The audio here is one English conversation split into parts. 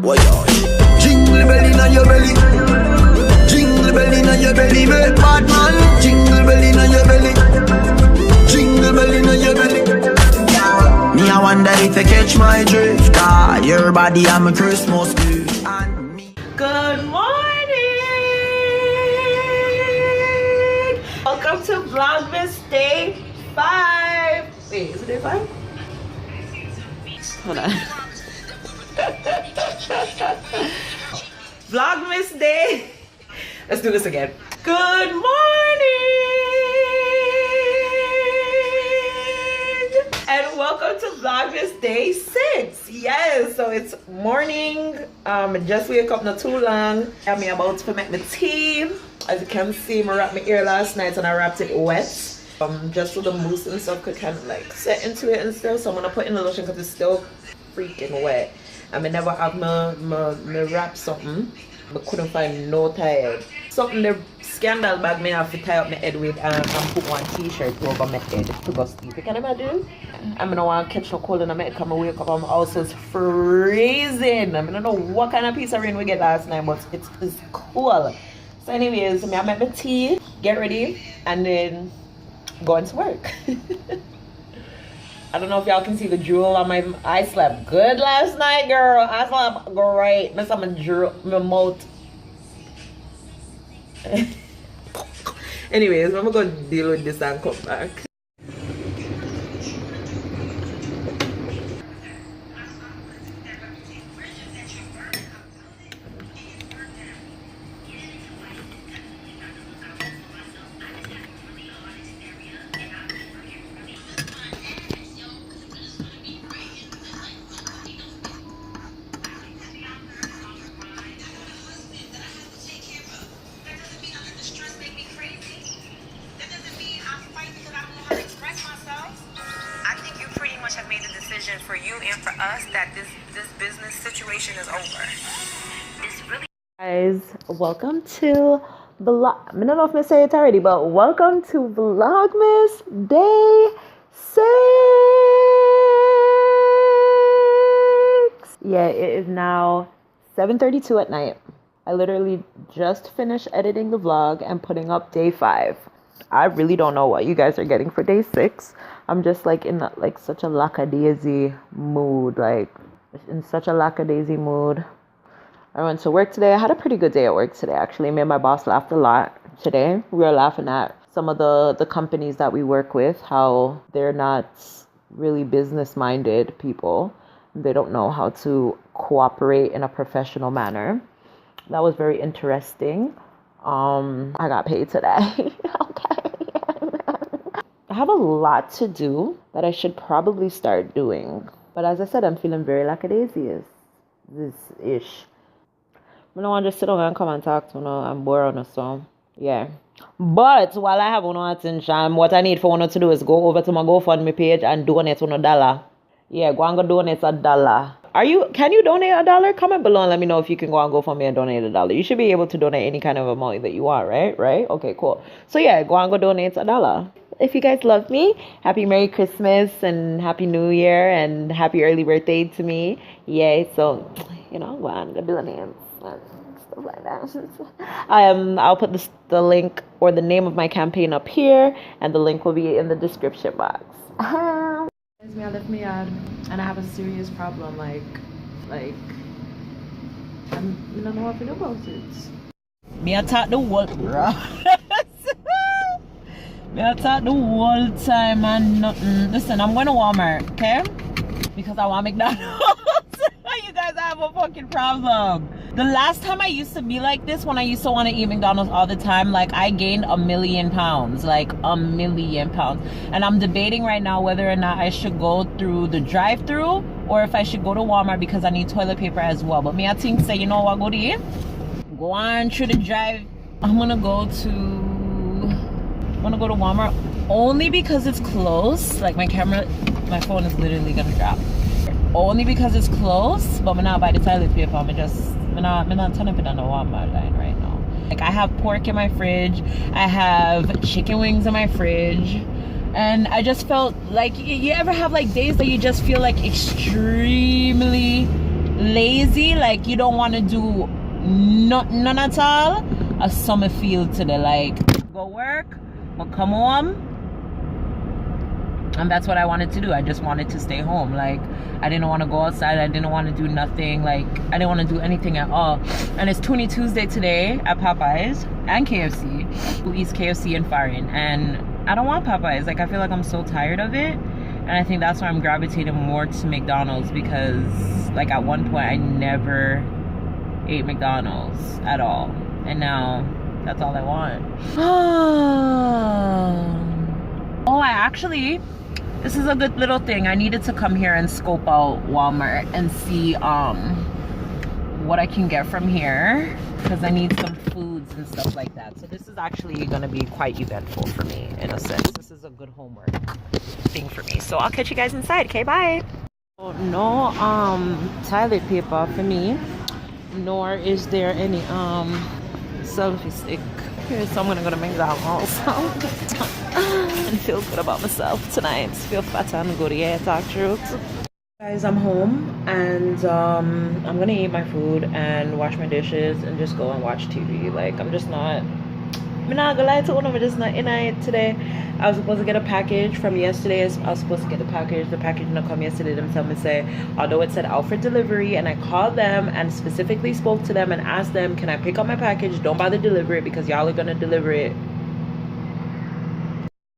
Why jingle bell inna your belly, jingle bell inna your belly, make bad man. Jingle bell inna your belly, jingle bell inna your belly. Me I wonder if you catch my drift. Your body I'm a Christmas gift. And me. Good morning. Welcome to Vlogmas Day 5. Wait, is it Day 5? Hold on. Vlogmas Day. Let's do this again. Good morning. And welcome to Vlogmas Day 6. Yes, so it's morning. Just wake up not too long. I'm about to make my tea. As you can see, I wrapped my hair last night and I wrapped it wet. Just so the mousse and stuff could kind of like set into it and stuff. So I'm gonna put in the lotion because it's still freaking wet. I never have my wrap something. I couldn't find no tie. Something the scandal bag me have to tie up my head with and put one t-shirt over my head to go sleep. You can imagine? I don't want to catch no cold in my head because I wake up and also it's freezing. I don't know what kind of piece of rain we get last night, but it's cool. So anyways, I make my tea, get ready, and then go into work. I don't know if y'all can see the drool on my... I slept good last night, girl. I slept great. Miss I'm a drool, my mouth. Anyways, I'm gonna go deal with this and come back. For you and for us that this business situation is over. It's really guys, welcome to vlog. I don't know if I say it already, but welcome to Vlogmas Day 6. Yeah, it is now 7:32 at night. I literally just finished editing the vlog and putting up day 5. I really don't know what you guys are getting for day 6. I'm just like in like such a lackadaisy mood, I went to work today. I had a pretty good day at work today, actually. Me and my boss laughed a lot today. We were laughing at some of the companies that we work with, how they're not really business-minded people. They don't know how to cooperate in a professional manner. That was very interesting. I got paid today. Okay. I have a lot to do that I should probably start doing. But as I said, I'm feeling very lackadaisious. This-ish. I don't want to just sit down and come and talk to you. I'm bored on so yeah. But while I have no attention, what I need for one to do is go over to my GoFundMe page and donate $1. Yeah, go and go donate $1. Can you donate $1? Comment below and let me know if you can go and GoFundMe and donate $1. You should be able to donate any kind of amount that you want, right? Right? Okay, cool. So yeah, go and go donate $1. If you guys love me, happy Merry Christmas and Happy New Year and happy early birthday to me. Yay. So, go on, go donate and stuff like that. I'll put the link or the name of my campaign up here and the link will be in the description box. I left me out and I have a serious problem. I don't know what to do about it. Me attack the wall, bro. Me attack the whole time and nothing. Listen, I'm going to Walmart, okay? Because I want McDonald's. You guys have a fucking problem. The last time I used to be like this, when I used to want to eat McDonald's all the time, I gained 1 million pounds. 1 million pounds. And I'm debating right now whether or not I should go through the drive-thru or if I should go to Walmart because I need toilet paper as well. But me, I think, you know what, go on through the drive. I'm gonna go to Walmart only because it's close. My phone is literally gonna drop. Only because it's close, but I'm not buy the toilet paper. I'm not turning it on the Walmart line right now. I have pork in my fridge. I have chicken wings in my fridge. And I just felt you ever have days that you just feel extremely lazy, like you don't want to do none at all, a summer feel today, like go work but come home. And that's what I wanted to do. I just wanted to stay home. Like I didn't want to go outside. I didn't want to do nothing. Like I didn't want to do anything at all. And it's Toonie Tuesday today at Popeyes and KFC. Who eats KFC and Farin? And I don't want Popeyes. Like I feel like I'm so tired of it. And I think that's why I'm gravitating more to McDonald's, because like at one point I never ate McDonald's at all. And now that's all I want. Oh, I actually, this is a good little thing. I needed to come here and scope out Walmart and see what I can get from here, because I need some foods and stuff like that. So this is actually gonna be quite eventful for me in a sense. This is a good homework thing for me. So I'll catch you guys inside. Okay, bye. Oh, no toilet paper for me, nor is there any selfie stick here, so I'm gonna go to McDonald's and feel good about myself tonight. Feel fat and good, yeah, talk truth. Guys, I'm home and I'm gonna eat my food and wash my dishes and just go and watch TV. Like I'm not gonna lie to one of it, just not in it today. I was supposed to get a package from yesterday. I was supposed to get the package didn't come yesterday. Them tell me say, although it said out for delivery, and I called them and specifically spoke to them and asked them, can I pick up my package? Don't bother deliver it because y'all are gonna deliver it.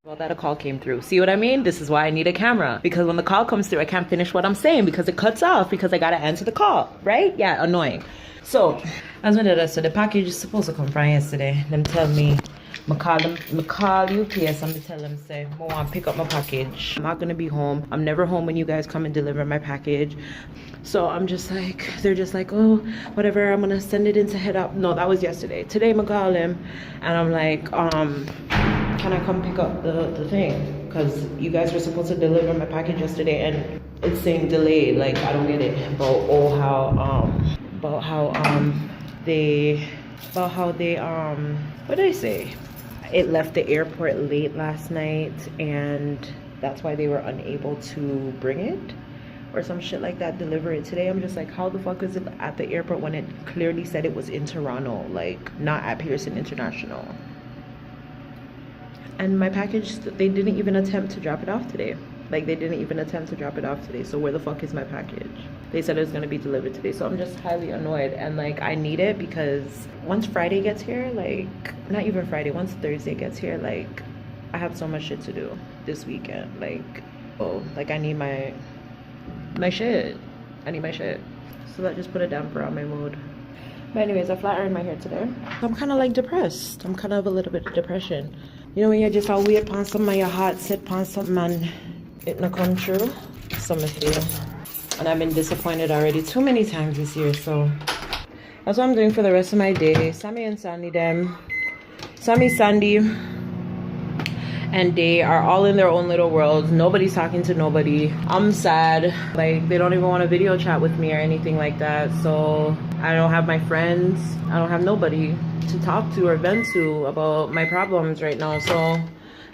Well, that a call came through. See what I mean? This is why I need a camera, because when the call comes through I can't finish what I'm saying because it cuts off because I gotta answer the call, right? Yeah, annoying. So as my dad said, the package is supposed to come from yesterday. Them tell me, I call UPS and tell them say, I want to pick up my package. I'm not gonna be home. I'm never home when you guys come and deliver my package. So I'm just like, they're just like, oh, whatever, I'm gonna send it in to head up. No, that was yesterday. Today I call him and I'm like, can I come pick up the thing? Because you guys were supposed to deliver my package yesterday and it's saying delayed. Like I don't get it. About how they what did I say? It left the airport late last night and that's why they were unable to bring it or some shit like that, deliver it today. I'm just like, how the fuck is it at the airport when it clearly said it was in Toronto, like not at Pearson International? And my package, they didn't even attempt to drop it off today. Like they didn't even attempt to drop it off today. So where the fuck is my package? They said it was gonna be delivered today. So I'm just highly annoyed and like I need it because once Friday gets here, like not even Friday, once Thursday gets here, like I have so much shit to do this weekend. Like, oh, like I need my shit. I need my shit. So that just put it down for on my mood. But anyways, I flat ironed my hair today. I'm kind of like depressed. I'm kind of a little bit of depression. You know when you're just all weird upon something and your heart set upon something and it not come true? So I feel. And I've been disappointed already too many times this year, so that's what I'm doing for the rest of my day. Sammy and Sandy them. Sammy, Sandy, and they are all in their own little worlds. Nobody's talking to nobody. I'm sad. Like they don't even want to video chat with me or anything like that. So I don't have my friends. I don't have nobody to talk to or vent to about my problems right now. So,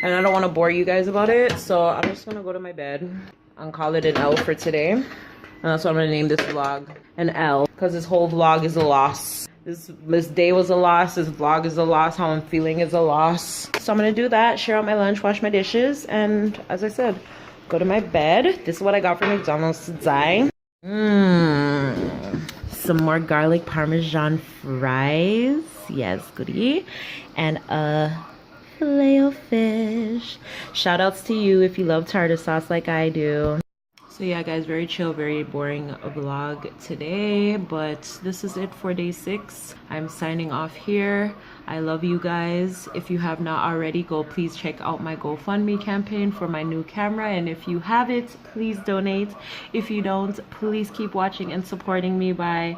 and I don't want to bore you guys about it. So I'm just gonna go to my bed and call it an L for today. And that's what I'm gonna name this vlog, an L, because this whole vlog is a loss. This day was a loss. This vlog is a loss. How I'm feeling is a loss. So I'm gonna do that, share out my lunch, wash my dishes, and as I said, go to my bed. This is what I got from McDonald's today. Some more garlic parmesan fries. Yes, goodie. And a filet of fish. Shout outs to you if you love tartar sauce like I do. So yeah guys, very chill, very boring vlog today, but this is it for day 6. I'm signing off here. I love you guys. If you have not already, please check out my GoFundMe campaign for my new camera, and if you have it, please donate. If you don't, please keep watching and supporting me by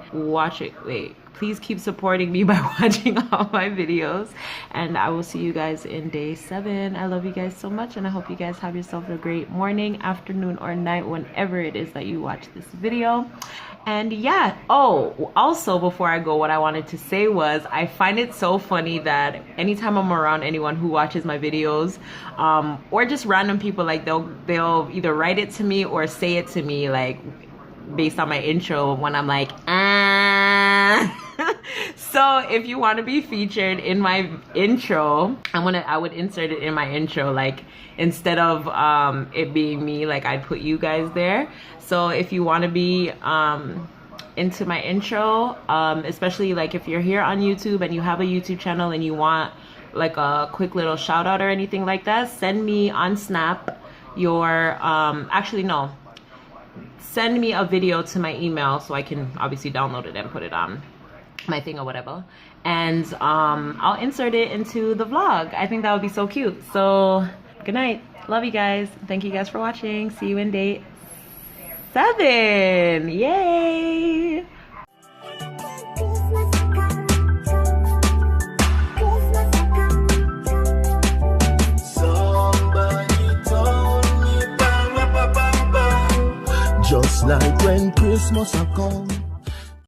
please keep supporting me by watching all my videos, and I will see you guys in day 7. I love you guys so much, and I hope you guys have yourself a great morning, afternoon, or night, whenever it is that you watch this video. And yeah, oh, also before I go, what I wanted to say was I find it so funny that anytime I'm around anyone who watches my videos, or just random people, like they'll either write it to me or say it to me, like based on my intro when I'm like, ah. So if you want to be featured in my intro, I would insert it in my intro, like instead of it being me, like I'd put you guys there. So if you want to be into my intro, especially like if you're here on YouTube and you have a YouTube channel and you want like a quick little shout out or anything like that, send me on Snap your send me a video to my email so I can obviously download it and put it on my thing or whatever, and I'll insert it into the vlog. I think that would be so cute. So good night, love you guys, thank you guys for watching. See you in day 7. Yay. Just like when Christmas a come.